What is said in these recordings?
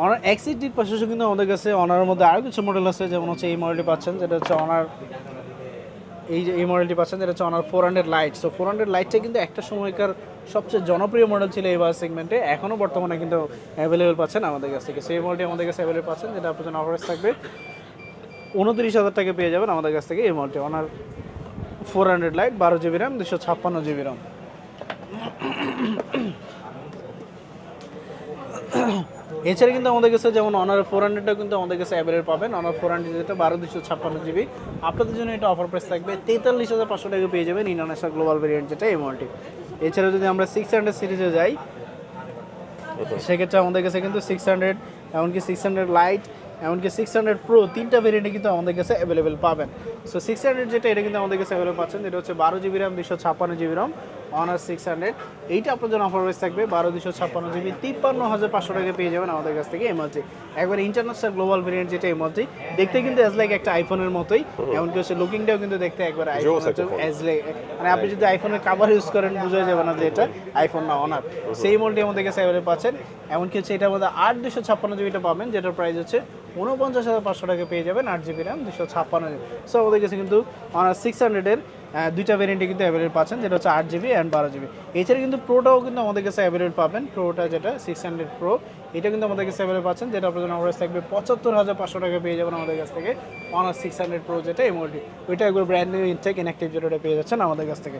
Honour এক্সিটির পাশাপাশি কিন্তু আমাদের কাছে অনারের মধ্যে আরও কিছু মডেল আছে, যেমন হচ্ছে এই মডেলটি পাচ্ছেন যেটা হচ্ছে অনার, এই যে এই মডেলটি পাচ্ছেন যেটা হচ্ছে অনার 400 লাইট। সো 400 লাইটটা কিন্তু একটা সময়কার সবচেয়ে জনপ্রিয় মডেল ছিল এই বাস সেগমেন্টে, এখনও বর্তমানে কিন্তু অ্যাভেলেবেল পাচ্ছেন আমাদের কাছ থেকে। সেই মডেলটি আমাদের কাছে অ্যাভেলেবেল পাচ্ছেন, যেটা আপনার জন্য অফারেজ থাকবে 29,000 টাকা পেয়ে যাবেন আমাদের কাছ থেকে এই মডেলটি honour 400 light, 12 GB RAM, 256 GB RAM. এছাড়া কিন্তু আমাদের কাছে যেমন অনার 400টা কিন্তু আমাদের কাছে অ্যাভেলেবল পাবেন। অনার 400 যেটা 12/256 GB, আপনাদের জন্য এটা অফার প্রাইস থাকবে 43,500 টাকা পেয়ে যাবেন ইন্টারন্যাশনাল গ্লোবাল ভেরিয়েন্ট যেটা এই মডেলটি। এছাড়া যদি আমরা 600 সিরিজে যাই, সেক্ষেত্রে আমাদের কাছে কিন্তু 600, এমনকি 600 লাইট, এমনকি 600 প্রো, তিনটা ভেরিয়েন্টে কিন্তু আমাদের কাছে অ্যাভেলেবেল পাবেন। সো 600 যেটা, এটা কিন্তু আমাদের কাছে অ্যাভেলেবল পাচ্ছেন, যেটা হচ্ছে 12 GB RAM, 256 GB RAM, honour 600। এইটা আপনার জন্য অফার প্রাইস থাকবে 12/256 GB, 53,500 টাকা পেয়ে যাবেন আমাদের কাছ থেকে এমআরজি। একবার ইন্টারন্যাশনাল গ্লোবাল ভেরিয়েন্ট যেটা এমআরজি, দেখতে কিন্তু অ্যাজ লাইক একটা আইফোনের মতোই, এমনকি হচ্ছে লুকিংটাও কিন্তু দেখতে একবার আইফোনের অ্যাজ লাইক, মানে আপনি যদি আইফোনের কাভার ইউজ করেন বোঝা যাবে না যে এটা আইফোন না অনার। সেই মডেলটি আমাদের কাছে অ্যাভেলেবল পাচ্ছেন। এমনকি হচ্ছে এটার মধ্যে 8/256 GB পাবেন, যেটার প্রাইস হচ্ছে 49,500 টাকা পেয়ে যাবেন, 8 GB র্যাম, 256 GB। সো আমাদের কাছে কিন্তু অনার 600-এর দুইটা ভেরিয়েন্টে কিন্তু অ্যাভেলেবল পাচ্ছেন, যেটা হচ্ছে 8 GB অ্যান্ড 12 GB। এছাড়া কিন্তু প্রোটাও কিন্তু আমাদের কাছে অ্যাভেলেবল পাবেন। প্রোটা যেটা 600 প্রো, এটা কিন্তু আমাদের কাছে অ্যাভেলেবল পাচ্ছেন, যেটা আপনার জন্য অফার থাকবে 75,500 টাকা পেয়ে যাবেন আমাদের কাছ থেকে অনার 600 প্রো যেটা এই মডেলটি। ওইটা একবার ব্র্যান্ড নিউ ইনটেক ইনঅ্যাক্টিভ যেটা পেয়ে যাচ্ছেন আমাদের কাছ থেকে।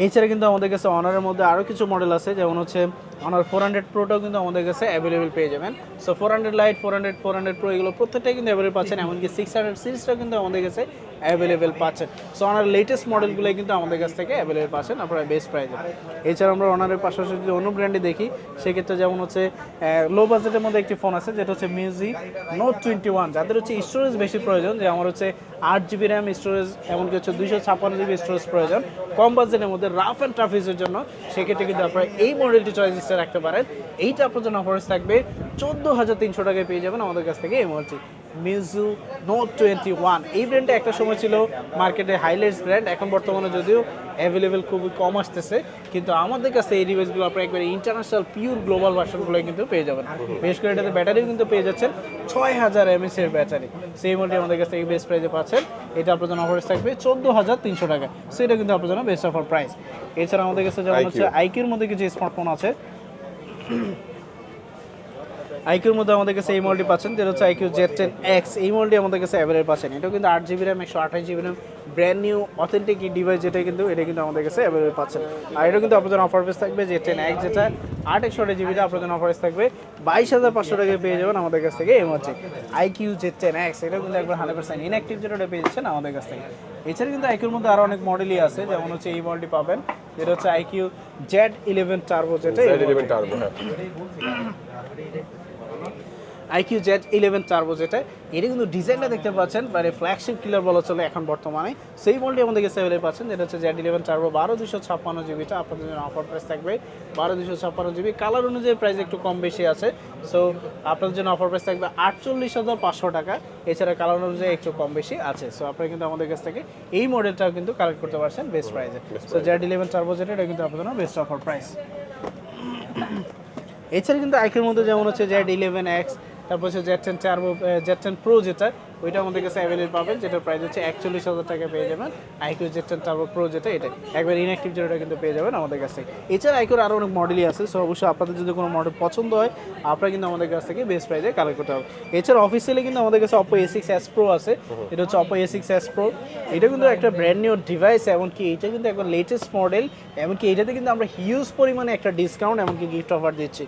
এছাড়া কিন্তু আমাদের কাছে অনারের মধ্যে আরও কিছু মডেল আছে, যেমন হচ্ছে অনার 400 প্রোটাও কিন্তু আমাদের কাছে অ্যাভেলেবেল পেয়ে যাবেন। সো 400 লাইট, 400 প্রো, এগুলো প্রত্যেকটাই কিন্তু অ্যাভেলেবেল পাচ্ছেন। এমনকি 600 সিরিজটাও কিন্তু আমাদের কাছে অ্যাভেলেবেল পাচ্ছেন। সো অনার লেটেস্ট মডেলগুলোই কিন্তু আমাদের কাছ থেকে অ্যাভেলেবেল পাচ্ছেন আপনারা বেস্ট প্রাইসে। এছাড়া আমরা অনারের পাশাপাশি যদি অন্য ব্র্যান্ডে দেখি, সেক্ষেত্রে যেমন হচ্ছে লো বাজেটের মধ্যে একটি ফোন আছে, যেটা হচ্ছে মিউজি নোট 21। যাদের হচ্ছে স্টোরেজ বেশি প্রয়োজন, যে আমার হচ্ছে 8 GB র্যাম স্টোরেজ, এমনকি হচ্ছে 256 GB স্টোরেজ প্রয়োজন কম বাজেটের মধ্যে রাফ অ্যান্ড ট্রাফিসের জন্য, সেক্ষেত্রে কিন্তু আপনারা এই মডেলটি চয়েসটা রাখতে পারেন। এইটা আপনার জন্য অফার থাকবে 14,300 টাকায় পেয়ে যাবেন আমাদের কাছ থেকে এই মডেলটি মিউজু নোট 21। এই ব্র্যান্ডটা একটা সময় ছিল মার্কেটে হাইলাইটস ব্র্যান্ড, এখন বর্তমানে যদিও অ্যাভেলেবেল খুবই কম আসতেছে, কিন্তু আমাদের কাছে এই ডিভাইসগুলো আপনারা একবারে ইন্টারন্যাশনাল পিওর গ্লোবাল ভার্সনগুলো কিন্তু পেয়ে যাবেন। বিশেষ করে এটাতে ব্যাটারিও কিন্তু পেয়ে যাচ্ছেন 6000 mAh এর ব্যাটারি। সেই মডেলটি আমাদের কাছ থেকে বেস্ট প্রাইসে পাচ্ছেন। এটা আপনার জন্য অফার থাকবে 14,300 টাকা। সো এটা কিন্তু আপনার জন্য বেস্ট অফার প্রাইস। এছাড়া আমাদের কাছে যেমন হচ্ছে আইকিউর মধ্যে কিছু স্মার্টফোন আছে। আইকিউর মধ্যে আমাদের কাছে এই মডেলটি পাচ্ছেন, যেটা হচ্ছে আইকিউ Z10X। এই মডেলটি আমাদের কাছে অ্যাভেলেবল পাচ্ছেন। এটাও কিন্তু 8 GB RAM, 128 GB RAM, brand new authentic device যেটা, কিন্তু এটা কিন্তু আমাদের কাছে অ্যাভেলেবল পাচ্ছেন। আর এটা কিন্তু আপনাদের অফার প্রাইস থাকবে Z10X, যেটা 8/128 GB, আপনাদের অফার প্রাইস থাকবে 22,500 টাকায় পেয়ে যাবেন আমাদের কাছ থেকে এই মডেলটি আইকিউ Z10X। এটা কিন্তু একবার 100% ইনঅ্যাক্টিভ যেটা পেয়ে যাচ্ছেন আমাদের কাছ থেকে। এছাড়া কিন্তু আইকিউর মধ্যে আরও অনেক মডেলই আছে, যেমন হচ্ছে এই মডেলটি পাবেন, যেটা হচ্ছে আইকিউ Z11 টার্বো, যেটা আইকিউ Z11 টার্বো যেটা, এটা কিন্তু ডিজাইনটা দেখতে পাচ্ছেন মানে ফ্ল্যাগশিপ কিলার বলা চলে এখন বর্তমানে। সেই মডেলটি আমাদের কাছে অ্যাভেলেবল পাচ্ছেন, যেটা হচ্ছে Z11 টার্বো 12/256 GB। আপনাদের জন্য অফার প্রাইস থাকবে 12/256 GB। কালার অনুযায়ী প্রাইস একটু কম বেশি আছে। সো আপনাদের জন্য অফার প্রাইস থাকবে 48,500 টাকা। এছাড়া কালার অনুযায়ী একটু কম বেশি আছে। সো আপনারা কিন্তু আমাদের কাছ থেকে এই মডেলটাও কিন্তু কালেক্ট করতে পারছেন বেস্ট প্রাইসে। সো Z11 টার্বো যেটা, এটা কিন্তু আপনাদের জন্য বেস্ট অফার প্রাইস। এছাড়া কিন্তু আইকিউর মধ্যে যেমন হচ্ছে Z11X, তারপর হচ্ছে Z10 প্রো যেটা, ওইটা আমাদের কাছে অ্যাভেলেবল পাবেন, যেটার প্রাইস হচ্ছে 41,000 টাকা পেয়ে যাবেন। আইকিউ Z10 টার্বো প্রো যেটা, এটা একবার ইনঅ্যাক্টিভ যেটা কিন্তু পেয়ে যাবেন আমাদের কাছ থেকে। এছাড়া আইকিউর আরও অনেক মডেলই আছে। সো অবশ্যই আপনাদের যদি কোনো মডেল পছন্দ হয়, আপনারা কিন্তু আমাদের কাছ থেকে বেস্ট প্রাইসে কালেক্ট করতে হবে। এছাড়া অফিসিয়ালি কিন্তু আমাদের কাছে Oppo A6s Pro আছে। এটা হচ্ছে Oppo A6s Pro। এটা কিন্তু একটা ব্র্যান্ড নিউ ডিভাইস, এমনকি এটা কিন্তু একবার লেটেস্ট মডেল, এমনকি এটাতে কিন্তু আমরা হিউজ পরিমাণে একটা ডিসকাউন্ট এমনকি গিফট অফার দিচ্ছি।